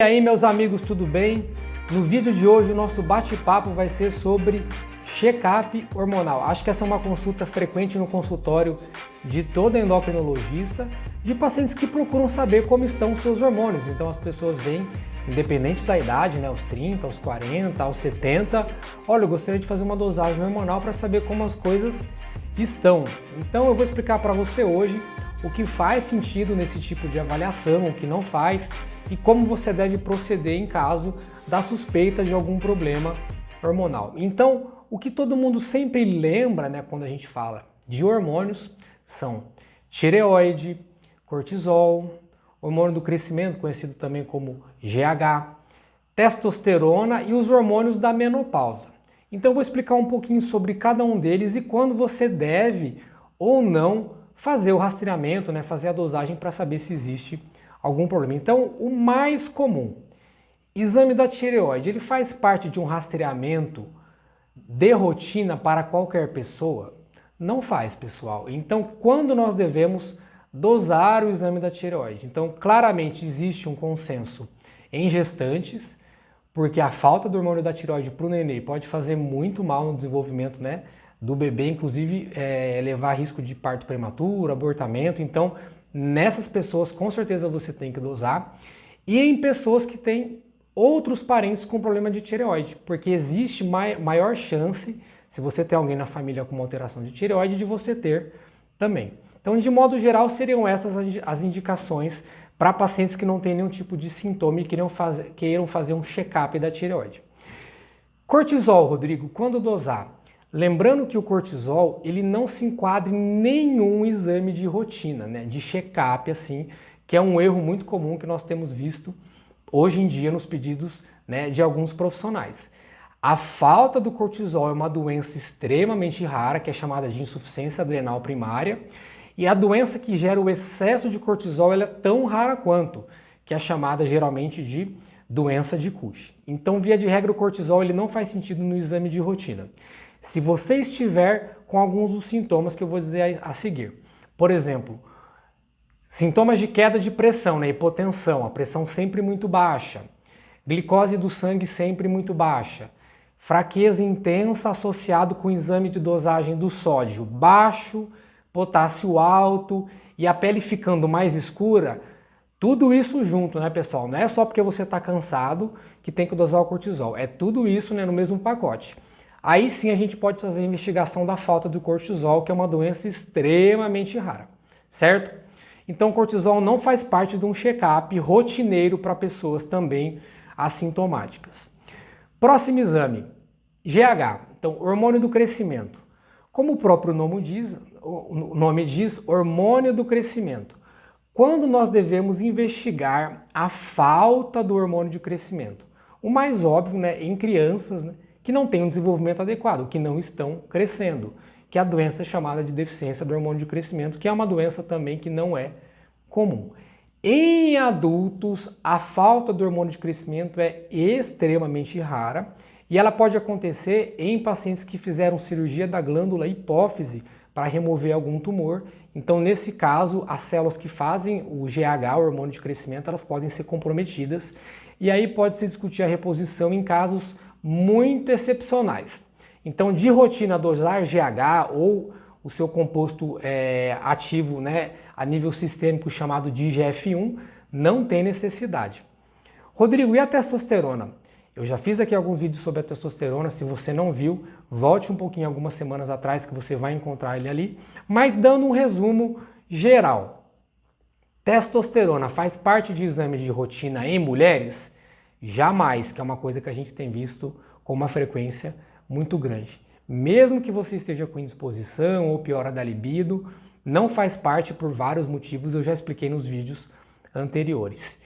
E aí, meus amigos, tudo bem? No vídeo de hoje o nosso bate-papo vai ser sobre check-up hormonal. Acho que essa é uma consulta frequente no consultório de todo endocrinologista, de pacientes que procuram saber como estão os seus hormônios. Então as pessoas vêm, independente da idade, né, aos 30, aos 40, aos 70, olha, eu gostaria de fazer uma dosagem hormonal para saber como as coisas estão. Então eu vou explicar para você hoje o que faz sentido nesse tipo de avaliação, o que não faz e como você deve proceder em caso da suspeita de algum problema hormonal. Então, o que todo mundo sempre lembra, né, quando a gente fala de hormônios são tireoide, cortisol, hormônio do crescimento, conhecido também como GH, testosterona e os hormônios da menopausa. Então, eu vou explicar um pouquinho sobre cada um deles e quando você deve ou não fazer o rastreamento, né, fazer a dosagem para saber se existe algum problema. Então, o mais comum, exame da tireoide, ele faz parte de um rastreamento de rotina para qualquer pessoa? Não faz, pessoal. Então, quando nós devemos dosar o exame da tireoide? Então, claramente existe um consenso em gestantes, porque a falta do hormônio da tireoide para o nenê pode fazer muito mal no desenvolvimento, né, do bebê, inclusive levar a risco de parto prematuro, abortamento. Então, nessas pessoas, com certeza você tem que dosar. E em pessoas que têm outros parentes com problema de tireoide, porque existe maior chance, se você tem alguém na família com uma alteração de tireoide, de você ter também. Então, de modo geral, seriam essas as indicações para pacientes que não têm nenhum tipo de sintoma e queiram fazer um check-up da tireoide. Cortisol, Rodrigo, quando dosar? Lembrando que o cortisol, ele não se enquadra em nenhum exame de rotina, né, de check-up, assim, que é um erro muito comum que nós temos visto hoje em dia nos pedidos, né, de alguns profissionais. A falta do cortisol é uma doença extremamente rara, que é chamada de insuficiência adrenal primária, e a doença que gera o excesso de cortisol ela é tão rara quanto, que é chamada geralmente de doença de Cushing. Então, via de regra, o cortisol ele não faz sentido no exame de rotina. Se você estiver com alguns dos sintomas que eu vou dizer a seguir, por exemplo, sintomas de queda de pressão, né, hipotensão, a pressão sempre muito baixa, glicose do sangue sempre muito baixa, fraqueza intensa associado com o exame de dosagem do sódio baixo, potássio alto e a pele ficando mais escura, tudo isso junto, né, pessoal? Não é só porque você está cansado que tem que dosar o cortisol, é tudo isso, né, no mesmo pacote. Aí sim a gente pode fazer a investigação da falta do cortisol, que é uma doença extremamente rara, certo? Então o cortisol não faz parte de um check-up rotineiro para pessoas também assintomáticas. Próximo exame, GH, então hormônio do crescimento. Como o próprio nome diz, hormônio do crescimento. Quando nós devemos investigar a falta do hormônio de crescimento? O mais óbvio, né, em crianças, né, que não têm um desenvolvimento adequado, que não estão crescendo, que é a doença chamada de deficiência do hormônio de crescimento, que é uma doença também que não é comum. Em adultos, a falta do hormônio de crescimento é extremamente rara e ela pode acontecer em pacientes que fizeram cirurgia da glândula hipófise para remover algum tumor. Então, nesse caso, as células que fazem o GH, o hormônio de crescimento, elas podem ser comprometidas e aí pode-se discutir a reposição em casos muito excepcionais. Então, de rotina, dosar GH ou o seu composto ativo, né, a nível sistêmico chamado de IGF-1 não tem necessidade. Rodrigo, e a testosterona? Eu já fiz aqui alguns vídeos sobre a testosterona, se você não viu, volte um pouquinho algumas semanas atrás que você vai encontrar ele ali, mas dando um resumo geral. Testosterona faz parte de exame de rotina em mulheres? Jamais, que é uma coisa que a gente tem visto com uma frequência muito grande. Mesmo que você esteja com indisposição ou piora da libido, não faz parte por vários motivos, eu já expliquei nos vídeos anteriores.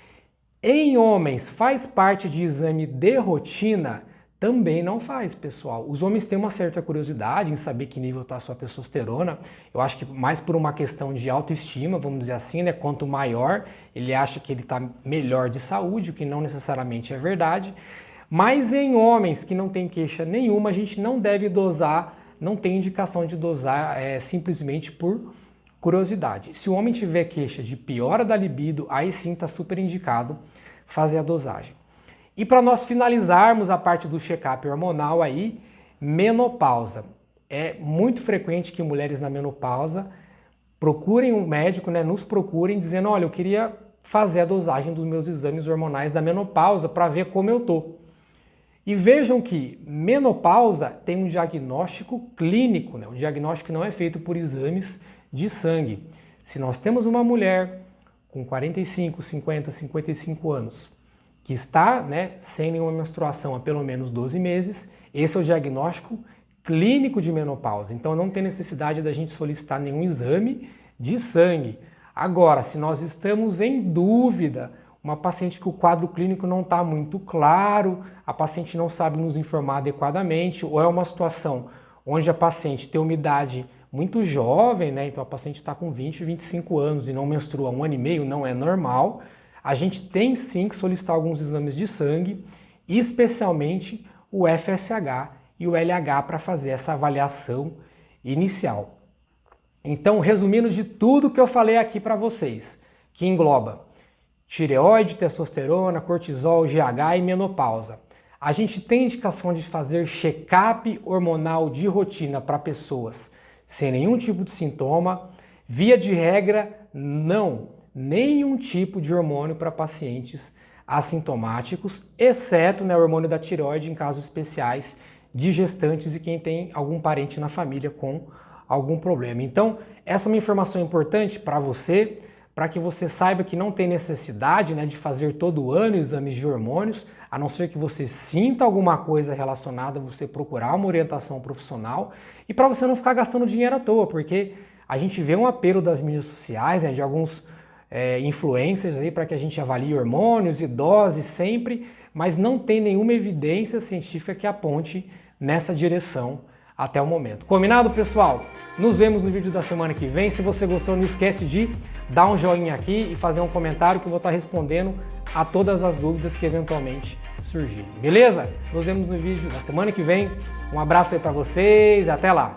Em homens, faz parte de exame de rotina? Também não faz, pessoal. Os homens têm uma certa curiosidade em saber que nível está a sua testosterona. Eu acho que mais por uma questão de autoestima, vamos dizer assim, né? Quanto maior, ele acha que ele está melhor de saúde, o que não necessariamente é verdade. Mas em homens que não tem queixa nenhuma, a gente não deve dosar, não tem indicação de dosar simplesmente por curiosidade. Se o homem tiver queixa de piora da libido, aí sim está super indicado fazer a dosagem. E para nós finalizarmos a parte do check-up hormonal aí, menopausa. É muito frequente que mulheres na menopausa procurem um médico, né, nos procurem dizendo, olha, eu queria fazer a dosagem dos meus exames hormonais da menopausa para ver como eu tô. E vejam que menopausa tem um diagnóstico clínico, né? Um diagnóstico que não é feito por exames de sangue. Se nós temos uma mulher com 45, 50, 55 anos que está, né, sem nenhuma menstruação há pelo menos 12 meses, esse é o diagnóstico clínico de menopausa. Então não tem necessidade da gente solicitar nenhum exame de sangue. Agora, se nós estamos em dúvida, uma paciente que o quadro clínico não está muito claro, a paciente não sabe nos informar adequadamente, ou é uma situação onde a paciente tem uma idade muito jovem, né? Então a paciente está com 20, 25 anos e não menstrua há 1 ano e meio, não é normal, a gente tem sim que solicitar alguns exames de sangue, especialmente o FSH e o LH para fazer essa avaliação inicial. Então, resumindo de tudo que eu falei aqui para vocês, que engloba tireoide, testosterona, cortisol, GH e menopausa. A gente tem indicação de fazer check-up hormonal de rotina para pessoas sem nenhum tipo de sintoma. Via de regra, não, nenhum tipo de hormônio para pacientes assintomáticos, exceto, né, o hormônio da tireoide em casos especiais de gestantes e quem tem algum parente na família com algum problema. Então, essa é uma informação importante para você, para que você saiba que não tem necessidade, né, de fazer todo ano exames de hormônios, a não ser que você sinta alguma coisa relacionada, você procurar uma orientação profissional e para você não ficar gastando dinheiro à toa, porque a gente vê um apelo das mídias sociais, né, de alguns influencers aí para que a gente avalie hormônios e doses sempre, mas não tem nenhuma evidência científica que aponte nessa direção até o momento. Combinado, pessoal? Nos vemos no vídeo da semana que vem. Se você gostou, não esquece de dar um joinha aqui e fazer um comentário que eu vou estar respondendo a todas as dúvidas que eventualmente surgirem. Beleza? Nos vemos no vídeo da semana que vem. Um abraço aí para vocês e até lá!